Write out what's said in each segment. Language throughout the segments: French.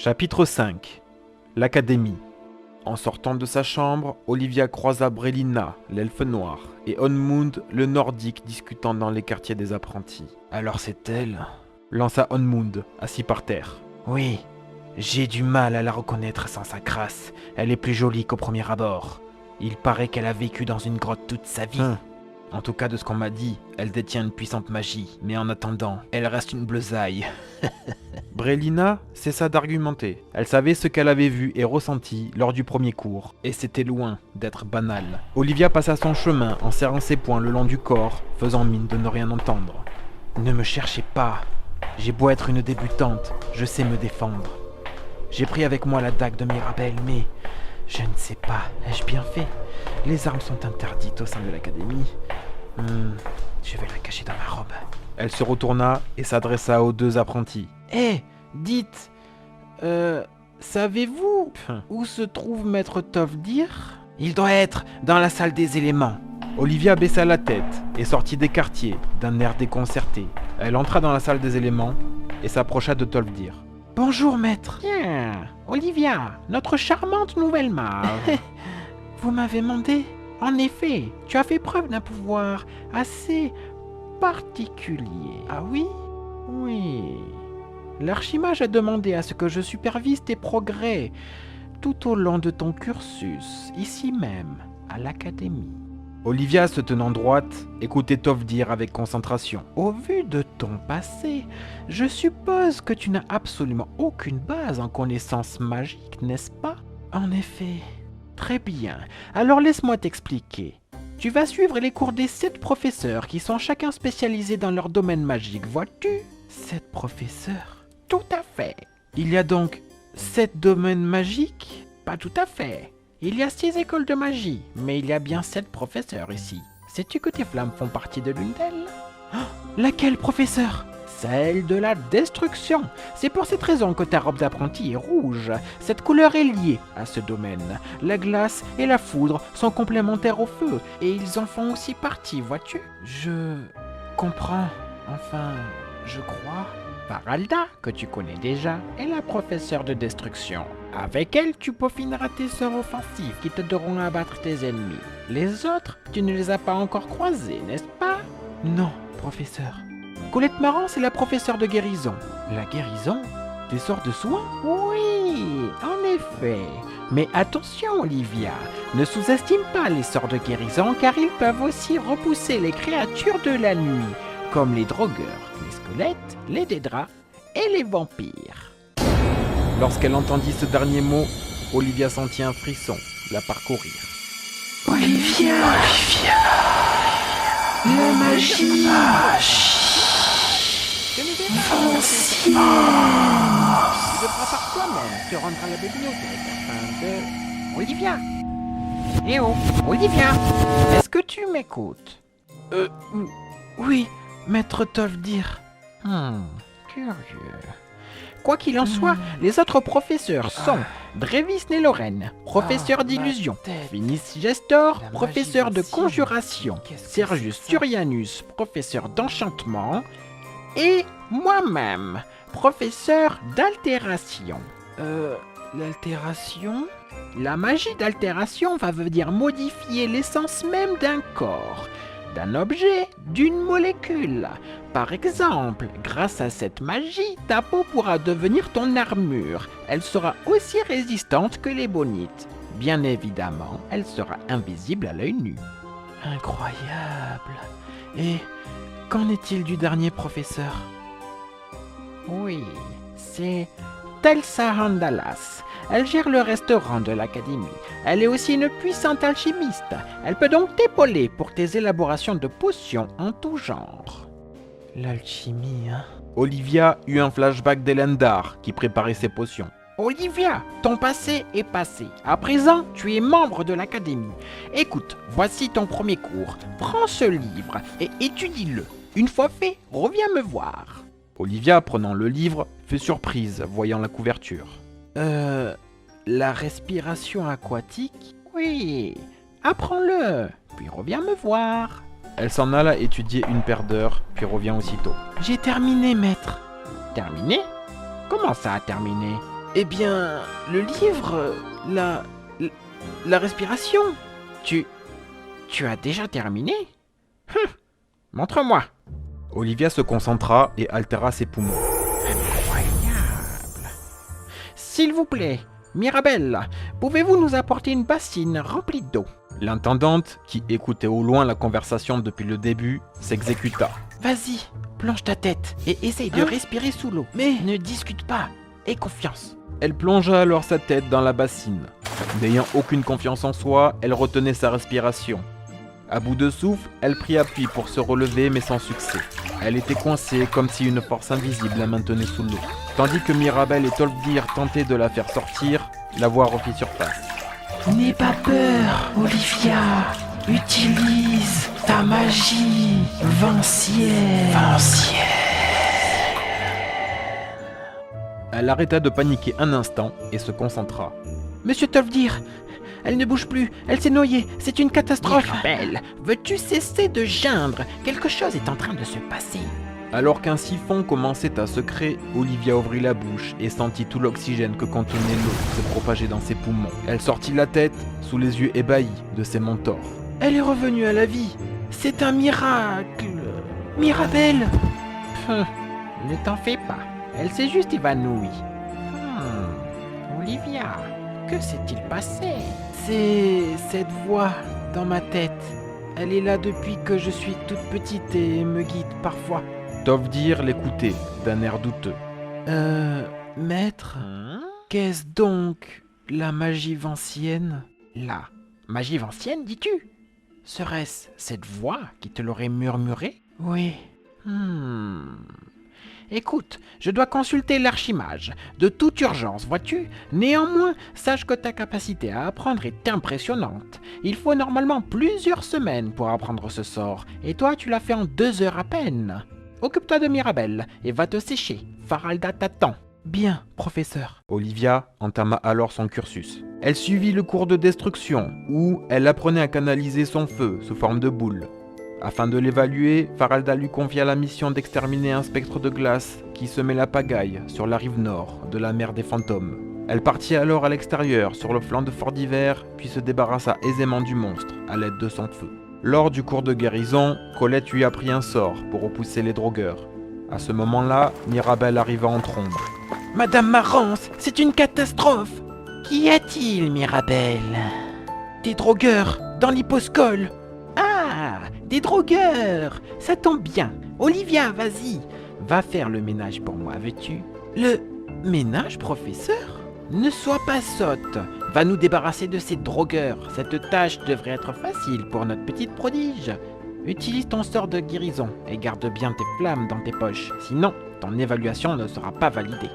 Chapitre 5. L'Académie. En sortant de sa chambre, Olivia croisa Brélina, l'elfe noir, et Onmund, le nordique, discutant dans les quartiers des apprentis. Alors c'est elle, lança Onmund, assis par terre. Oui, j'ai du mal à la reconnaître sans sa crasse. Elle est plus jolie qu'au premier abord. Il paraît qu'elle a vécu dans une grotte toute sa vie. En tout cas, de ce qu'on m'a dit, elle détient une puissante magie. Mais en attendant, elle reste une bleusaille. Brélina cessa d'argumenter. Elle savait ce qu'elle avait vu et ressenti lors du premier cours. Et c'était loin d'être banal. Olivia passa son chemin en serrant ses poings le long du corps, faisant mine de ne rien entendre. Ne me cherchez pas. J'ai beau être une débutante, je sais me défendre. J'ai pris avec moi la dague de Mirabelle, mais je ne sais pas, ai-je bien fait? Les armes sont interdites au sein de l'académie. Je vais la cacher dans ma robe. Elle se retourna et s'adressa aux deux apprentis. Hé, dites, savez-vous où se trouve Maître Tovdir? Il doit être dans la salle des éléments. Olivia baissa la tête et sortit des quartiers d'un air déconcerté. Elle entra dans la salle des éléments et s'approcha de Tovdir. Bonjour, maître. Tiens, Olivia, notre charmante nouvelle mage. Vous m'avez demandé? En effet, tu as fait preuve d'un pouvoir assez particulier. Ah oui? Oui. L'archimage a demandé à ce que je supervise tes progrès tout au long de ton cursus, ici même, à l'académie. Olivia, se tenant droite, écoutait Tovdir avec concentration. Au vu de ton passé, je suppose que tu n'as absolument aucune base en connaissances magiques, n'est-ce pas? En effet. Très bien. Alors laisse-moi t'expliquer. Tu vas suivre les cours des 7 professeurs qui sont chacun spécialisés dans leur domaine magique, vois-tu? 7 professeurs? Tout à fait. Il y a donc 7 domaines magiques? Pas tout à fait. Il y a 6 écoles de magie, mais il y a bien 7 professeurs ici. Sais-tu que tes flammes font partie de l'une d'elles? Laquelle, professeur? Celle de la destruction. C'est pour cette raison que ta robe d'apprenti est rouge. Cette couleur est liée à ce domaine. La glace et la foudre sont complémentaires au feu, et ils en font aussi partie, vois-tu? Je comprends. Enfin, je crois. Faralda, que tu connais déjà, est la professeure de destruction. Avec elle, tu peaufineras tes sorts offensifs qui t'aideront à abattre tes ennemis. Les autres, tu ne les as pas encore croisés, n'est-ce pas? Non, professeur. Colette Marant, c'est la professeure de guérison. La guérison? Des sorts de soins? Oui, en effet. Mais attention, Olivia, ne sous-estime pas les sorts de guérison car ils peuvent aussi repousser les créatures de la nuit, comme les drogueurs, les squelettes, les dédras et les vampires. Lorsqu'elle entendit ce dernier mot, Olivia sentit un frisson la parcourir. Olivia, la magie, Tu devras par toi-même te rendre à la bibliothèque afin de... Olivia! Eh oh, Olivia! Est-ce que tu m'écoutes? Oui, maître Tovdir. Curieux. Quoi qu'il en soit, les autres professeurs sont Drévis Néloren, professeur d'illusion, Finis Gestor, professeur de conjuration, Sergius Turianus, professeur d'enchantement, et moi-même, professeur d'altération. L'altération? La magie d'altération va venir modifier l'essence même d'un corps, d'un objet, d'une molécule. Par exemple, grâce à cette magie, ta peau pourra devenir ton armure. Elle sera aussi résistante que l'ébonite. Bien évidemment, elle sera invisible à l'œil nu. Incroyable. Et qu'en est-il du dernier professeur? Oui, c'est Telsa Handalas. Elle gère le restaurant de l'académie. Elle est aussi une puissante alchimiste. Elle peut donc t'épauler pour tes élaborations de potions en tout genre. L'alchimie, hein? Olivia eut un flashback d'Elendar qui préparait ses potions. Olivia, ton passé est passé. À présent, tu es membre de l'académie. Écoute, voici ton premier cours. Prends ce livre et étudie-le. Une fois fait, reviens me voir. Olivia, prenant le livre, fut surprise voyant la couverture. La respiration aquatique? Oui, apprends-le, puis reviens me voir. Elle s'en alla étudier une paire d'heures, puis revient aussitôt. J'ai terminé, maître. Terminé? Comment ça, terminé? Eh bien, le livre, la respiration. Tu as déjà terminé? Montre-moi. Olivia se concentra et altéra ses poumons. Incroyable. S'il vous plaît, Mirabelle, pouvez-vous nous apporter une bassine remplie d'eau? L'intendante, qui écoutait au loin la conversation depuis le début, s'exécuta. Vas-y, plonge ta tête et essaye de respirer sous l'eau. Mais ne discute pas, aie confiance. Elle plongea alors sa tête dans la bassine. N'ayant aucune confiance en soi, elle retenait sa respiration. À bout de souffle, elle prit appui pour se relever mais sans succès. Elle était coincée comme si une force invisible la maintenait sous l'eau. Tandis que Mirabelle et Tolfdir tentaient de la faire sortir, la voix refit surface. N'aie pas peur, Olivia. Utilise ta magie vancienne. Elle arrêta de paniquer un instant et se concentra. Monsieur Tolfdir, elle ne bouge plus, elle s'est noyée, c'est une catastrophe. Mirabelle, veux-tu cesser de geindre? Quelque chose est en train de se passer. Alors qu'un siphon commençait à se créer, Olivia ouvrit la bouche et sentit tout l'oxygène que contenait l'eau se propager dans ses poumons. Elle sortit la tête, sous les yeux ébahis de ses mentors. Elle est revenue à la vie. C'est un miracle. Mirabelle. Ne t'en fais pas. Elle s'est juste évanouie. Olivia, que s'est-il passé? C'est cette voix dans ma tête. Elle est là depuis que je suis toute petite et me guide parfois. Tolfdir l'écoutait d'un air douteux. Maître, qu'est-ce donc la magie vancienne? La magie vancienne, dis-tu? Serait-ce cette voix qui te l'aurait murmuré? Oui. Écoute, je dois consulter l'archimage, de toute urgence, vois-tu? Néanmoins, sache que ta capacité à apprendre est impressionnante. Il faut normalement plusieurs semaines pour apprendre ce sort, et toi tu l'as fait en 2 heures à peine. Occupe-toi de Mirabelle, et va te sécher. Faralda t'attend. Bien, professeur. Olivia entama alors son cursus. Elle suivit le cours de destruction, où elle apprenait à canaliser son feu sous forme de boule. Afin de l'évaluer, Faralda lui confia la mission d'exterminer un spectre de glace qui semait la pagaille sur la rive nord de la mer des fantômes. Elle partit alors à l'extérieur sur le flanc de Fort d'Hiver, puis se débarrassa aisément du monstre à l'aide de son feu. Lors du cours de guérison, Colette lui apprit un sort pour repousser les drogueurs. À ce moment-là, Mirabelle arriva en trombe. Madame Marance, c'est une catastrophe! Qu'y a-t-il, Mirabelle? Des drogueurs dans l'hyposcole. Ah, des drogueurs! Ça tombe bien. Olivia, vas-y. Va faire le ménage pour moi, veux-tu? Le ménage, professeur? Ne sois pas sotte. Va nous débarrasser de ces drogueurs. Cette tâche devrait être facile pour notre petite prodige. Utilise ton sort de guérison et garde bien tes flammes dans tes poches. Sinon, ton évaluation ne sera pas validée.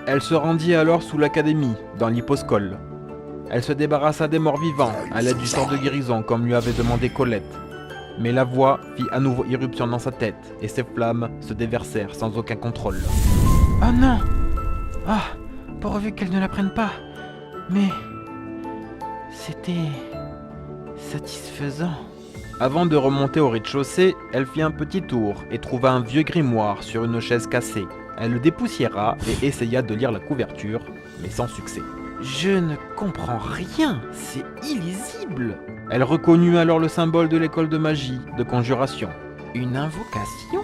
Elle se rendit alors sous l'académie, dans l'hyposcole. Elle se débarrassa des morts vivants à l'aide du sort de guérison comme lui avait demandé Colette. Mais la voix fit à nouveau irruption dans sa tête et ses flammes se déversèrent sans aucun contrôle. Oh non! Ah, pourvu qu'elle ne la prenne pas. Mais c'était satisfaisant. Avant de remonter au rez-de-chaussée, elle fit un petit tour et trouva un vieux grimoire sur une chaise cassée. Elle le dépoussiéra et essaya de lire la couverture, mais sans succès. Je ne comprends rien, c'est illisible. Elle reconnut alors le symbole de l'école de magie, de conjuration. Une invocation?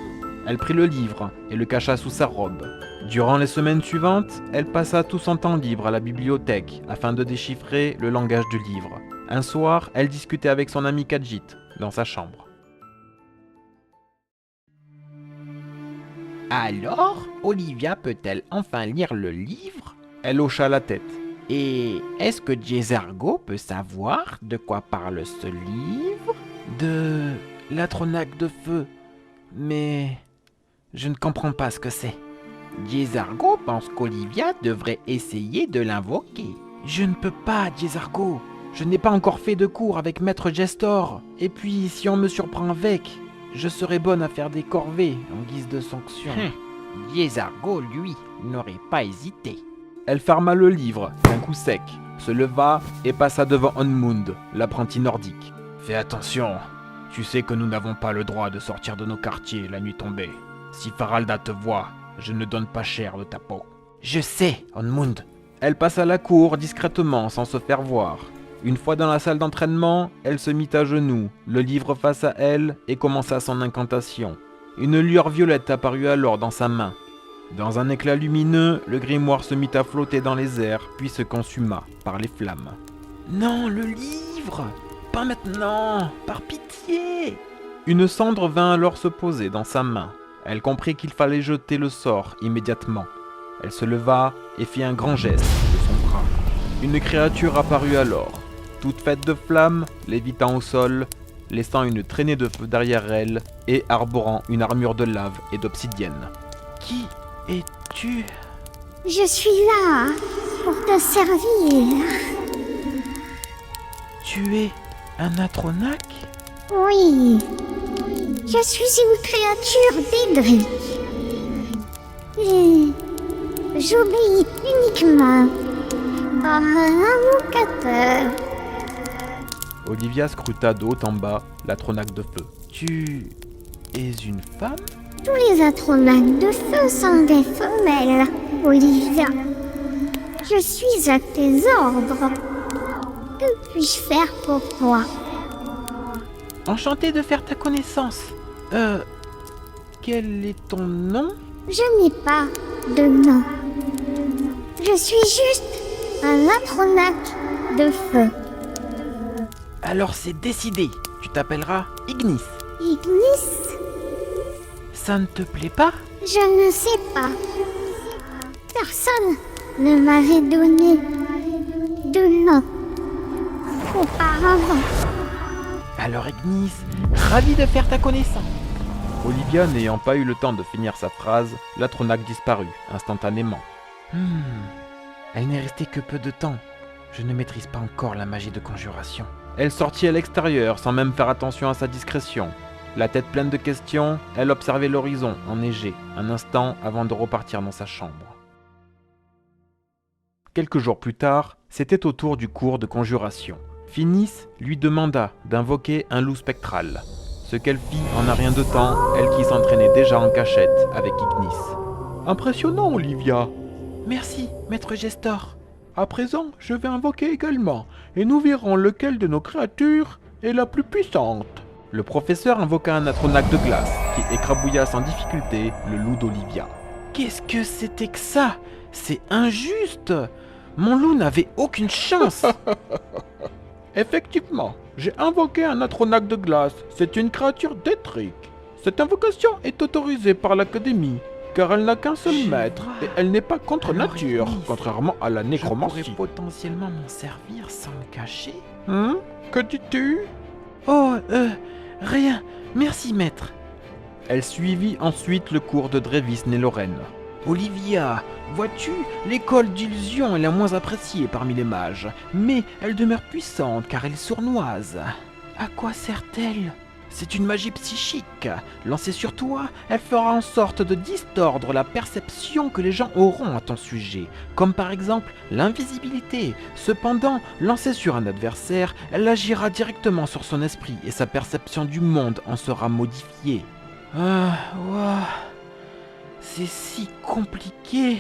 Elle prit le livre et le cacha sous sa robe. Durant les semaines suivantes, elle passa tout son temps libre à la bibliothèque afin de déchiffrer le langage du livre. Un soir, elle discutait avec son ami Khajiit dans sa chambre. Alors, Olivia peut-elle enfin lire le livre? Elle hocha la tête. Et est-ce que Jezargo peut savoir de quoi parle ce livre? De l'Atronaque de feu. Mais je ne comprends pas ce que c'est. Jezargo pense qu'Olivia devrait essayer de l'invoquer. Je ne peux pas, Jezargo. Je n'ai pas encore fait de cours avec Maître Gestor. Et puis, si on me surprend avec, je serai bonne à faire des corvées en guise de sanction. Jezargo, lui, n'aurait pas hésité. Elle ferma le livre d'un coup sec, se leva et passa devant Onmund, l'apprenti nordique. Fais attention, tu sais que nous n'avons pas le droit de sortir de nos quartiers la nuit tombée. Si Faralda te voit, je ne donne pas cher de ta peau. Je sais, Onmund, Elle passa la cour discrètement sans se faire voir. Une fois dans la salle d'entraînement, elle se mit à genoux, le livre face à elle et commença son incantation. Une lueur violette apparut alors dans sa main. Dans un éclat lumineux, le grimoire se mit à flotter dans les airs, puis se consuma par les flammes. Non, le livre! Pas maintenant! Par pitié! Une cendre vint alors se poser dans sa main. Elle comprit qu'il fallait jeter le sort immédiatement. Elle se leva et fit un grand geste de son bras. Une créature apparut alors, toute faite de flammes, lévitant au sol, laissant une traînée de feu derrière elle et arborant une armure de lave et d'obsidienne. Qui es-tu? Je suis là pour te servir. Tu es un Atronach? Oui, je suis une créature d'Edric. Et j'obéis uniquement à un invocateur. Olivia scruta de haut en bas l'Atronach de feu. Tu es une femme? Tous les Atronachs de feu sont des femelles, Olivia. Je suis à tes ordres. Que puis-je faire pour toi? Enchanté de faire ta connaissance. Quel est ton nom? Je n'ai pas de nom. Je suis juste un Atronach de feu. Alors c'est décidé. Tu t'appelleras Ignis. Ignis? Ça ne te plaît pas? Je ne sais pas. Personne ne m'avait donné de nom auparavant. Alors Ignis, ravi de faire ta connaissance. Olivia n'ayant pas eu le temps de finir sa phrase, l'Atronach disparut instantanément. Elle n'est restée que peu de temps. Je ne maîtrise pas encore la magie de conjuration. Elle sortit à l'extérieur sans même faire attention à sa discrétion. La tête pleine de questions, elle observait l'horizon enneigé, un instant avant de repartir dans sa chambre. Quelques jours plus tard, c'était au tour du cours de conjuration. Finis lui demanda d'invoquer un loup spectral. Ce qu'elle fit en un rien de temps, elle qui s'entraînait déjà en cachette avec Ignis. Impressionnant, Olivia. Merci, maître Gestor. À présent, je vais invoquer également, et nous verrons lequel de nos créatures est la plus puissante. Le professeur invoqua un Atronach de glace, qui écrabouilla sans difficulté le loup d'Olivia. Qu'est-ce que c'était que ça? C'est injuste! Mon loup n'avait aucune chance! Effectivement, j'ai invoqué un Atronach de glace, c'est une créature d'Edric. Cette invocation est autorisée par l'Académie, car elle n'a qu'un seul maître, et elle n'est pas contre Alors, nature, Ignis, contrairement à la Je nécromancie. pourrais potentiellement m'en servir sans me cacher? Que dis-tu? Oh, rien. Merci, maître. Elle suivit ensuite le cours de Drévis né Lorraine. Olivia, vois-tu, l'école d'illusion est la moins appréciée parmi les mages, mais elle demeure puissante car elle est sournoise. À quoi sert-elle? C'est une magie psychique. Lancée sur toi, elle fera en sorte de distordre la perception que les gens auront à ton sujet, comme par exemple l'invisibilité. Cependant, lancée sur un adversaire, elle agira directement sur son esprit et sa perception du monde en sera modifiée. Ah, ouah. C'est si compliqué.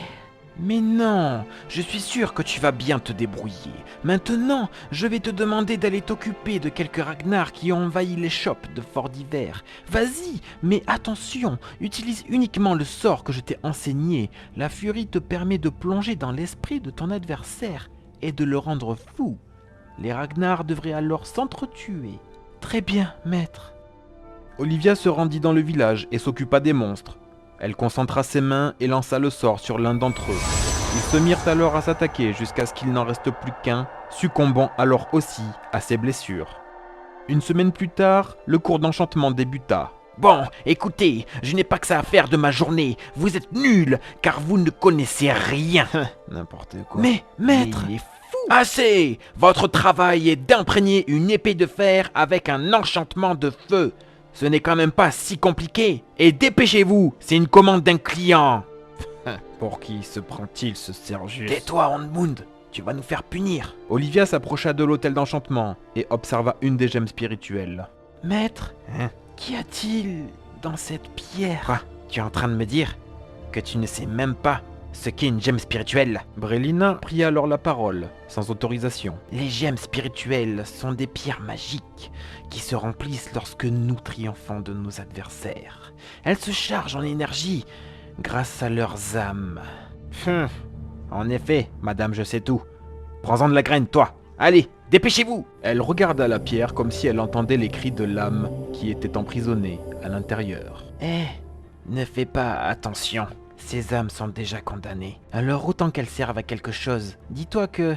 Mais non, je suis sûr que tu vas bien te débrouiller. Maintenant, je vais te demander d'aller t'occuper de quelques Ragnar qui ont envahi les shops de Fort d'Hiver. Vas-y, mais attention, utilise uniquement le sort que je t'ai enseigné. La furie te permet de plonger dans l'esprit de ton adversaire et de le rendre fou. Les Ragnar devraient alors s'entretuer. Très bien, maître. Olivia se rendit dans le village et s'occupa des monstres. Elle concentra ses mains et lança le sort sur l'un d'entre eux. Ils se mirent alors à s'attaquer jusqu'à ce qu'il n'en reste plus qu'un, succombant alors aussi à ses blessures. Une semaine plus tard, le cours d'enchantement débuta. Bon, écoutez, je n'ai pas que ça à faire de ma journée. Vous êtes nuls, car vous ne connaissez rien. N'importe quoi. Mais, maître, il est fou. Assez! Votre travail est d'imprégner une épée de fer avec un enchantement de feu. Ce n'est quand même pas si compliqué. Et dépêchez-vous, c'est une commande d'un client. Pour qui se prend-il ce Sergius? Tais-toi, Hornmund, tu vas nous faire punir. Olivia s'approcha de l'autel d'enchantement et observa une des gemmes spirituelles. Maître, Hein? qu'y a-t-il dans cette pierre? Quoi? Tu es en train de me dire que tu ne sais même pas ce qu'est une gemme spirituelle. Brélina prit alors la parole, sans autorisation. Les gemmes spirituelles sont des pierres magiques qui se remplissent lorsque nous triomphons de nos adversaires. Elles se chargent en énergie grâce à leurs âmes. En effet, madame, je sais tout. Prends-en de la graine, toi. Allez, dépêchez-vous. Elle regarda la pierre comme si elle entendait les cris de l'âme qui était emprisonnée à l'intérieur. Ne fais pas attention. Ces âmes sont déjà condamnées. Alors autant qu'elles servent à quelque chose, dis-toi que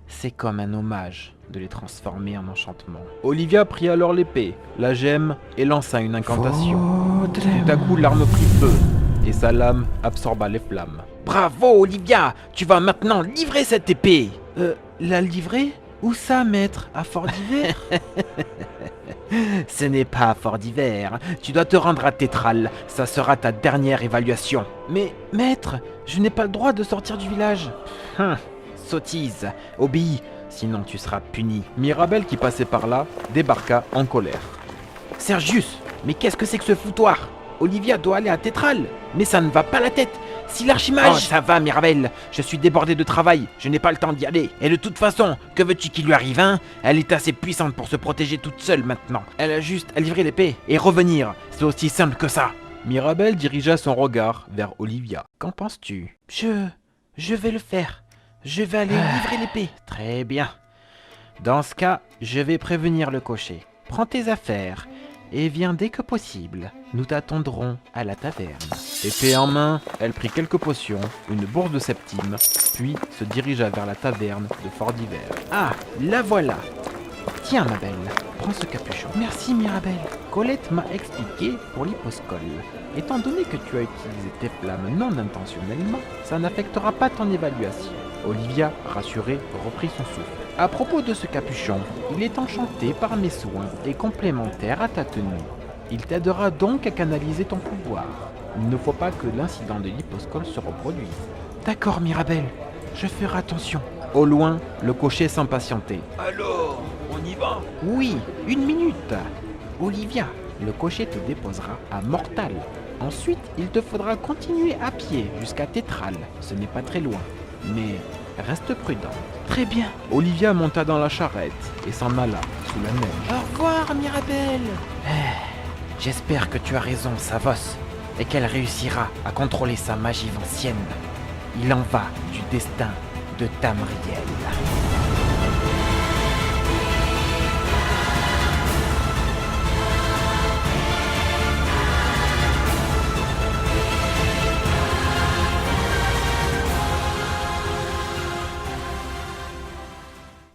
c'est comme un hommage de les transformer en enchantement. Olivia prit alors l'épée, la gemme et lança une incantation. Tout à coup, l'arme prit feu et sa lame absorba les flammes. Bravo Olivia, tu vas maintenant livrer cette épée. La livrer? Où ça, maître? À Fort d'Hiver? Ce n'est pas à Fort d'Hiver. Tu dois te rendre à Tétral. Ça sera ta dernière évaluation. Mais, maître, je n'ai pas le droit de sortir du village. Sottise, obéis, sinon tu seras puni. Mirabel, qui passait par là, débarqua en colère. Sergius, mais qu'est-ce que c'est que ce foutoir? Olivia doit aller à Tétral. Mais ça ne va pas la tête. Si l'archimage... Oh, ça va, Mirabel. Je suis débordé de travail. Je n'ai pas le temps d'y aller. Et de toute façon, que veux-tu qu'il lui arrive, hein? Elle est assez puissante pour se protéger toute seule maintenant. Elle a juste à livrer l'épée et revenir. C'est aussi simple que ça. Mirabel dirigea son regard vers Olivia. Qu'en penses-tu? Je vais le faire. Je vais aller livrer l'épée. Très bien. Dans ce cas, je vais prévenir le cocher. Prends tes affaires et viens dès que possible. Nous t'attendrons à la taverne. Épée en main, elle prit quelques potions, une bourse de septime, puis se dirigea vers la taverne de Fort d'Hiver. Ah, la voilà. Tiens, ma belle, prends ce capuchon. Merci, Mirabel. Colette m'a expliqué pour l'hyposcole. Étant donné que tu as utilisé tes flammes non intentionnellement, ça n'affectera pas ton évaluation. Olivia, rassurée, reprit son souffle. À propos de ce capuchon, il est enchanté par mes soins et complémentaire à ta tenue. Il t'aidera donc à canaliser ton pouvoir. Il ne faut pas que l'incident de l'hyposcole se reproduise. D'accord, Mirabel, je ferai attention. Au loin, le cocher s'impatientait. Alors, on y va? Oui, 1 minute. Olivia, le cocher te déposera à Mortal. Ensuite, il te faudra continuer à pied jusqu'à Tétral. Ce n'est pas très loin, mais reste prudente. Très bien. Olivia monta dans la charrette et s'en alla sous la neige. Au revoir, Mirabel. J'espère que tu as raison, Savos, et qu'elle réussira à contrôler sa magie ancienne. Il en va du destin de Tamriel.